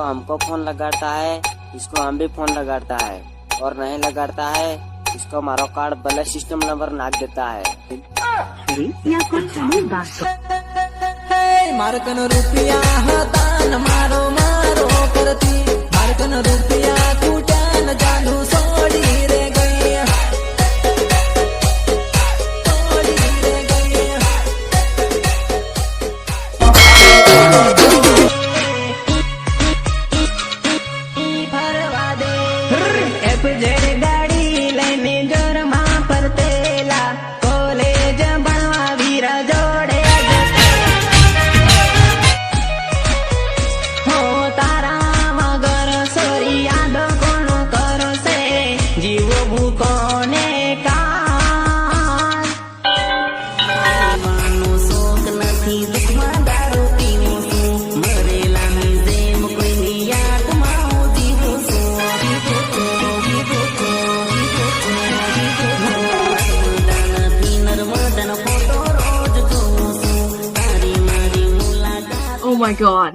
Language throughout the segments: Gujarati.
हमको फोन लगाता है, इसको हम भी फोन लगाता है, और नहीं लगाता है इसको मारो कार्ड भले सिस्टम नंबर नाक देता है। मारकन रुपया हतान मारो मारो करती, मारकन रुपया कूटन जानू सोड़ी रे गई, सोड़ी रे गई। फरवा दे एफजेड गाड़ी लઈને જોરમાં પરતેલા, કોલેજ ભણવા વીરા જોડે હો, તારા વગર સોરી યાદ કોણ કરશે, જીવો ભૂકો ને કાન માનો શોખ નથી, દુઃખમાં દારૂ પીવું છું, મરેલાની જેમ કોઈની યાદમાં હું જીવું છું, નથી નર્મદાનો ફોટો રોજ જોઉં છું, તારી મારી મુલાકાત Oh my god.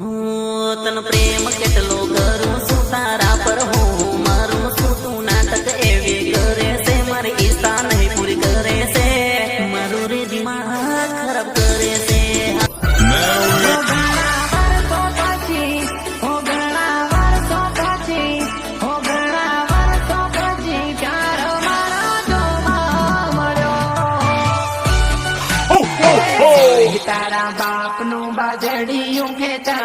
હું તન પ્રેમ કેટલો કરું છું, તારા પર હું મારું છું, તું નાટક એવી કરે છે, મારી ઈચ્છા નહીં પૂરી કરે છે, મારું રે દિમાગ ખરાબ કરે છે। તારા બાપ નું બાજડિયું ખેતર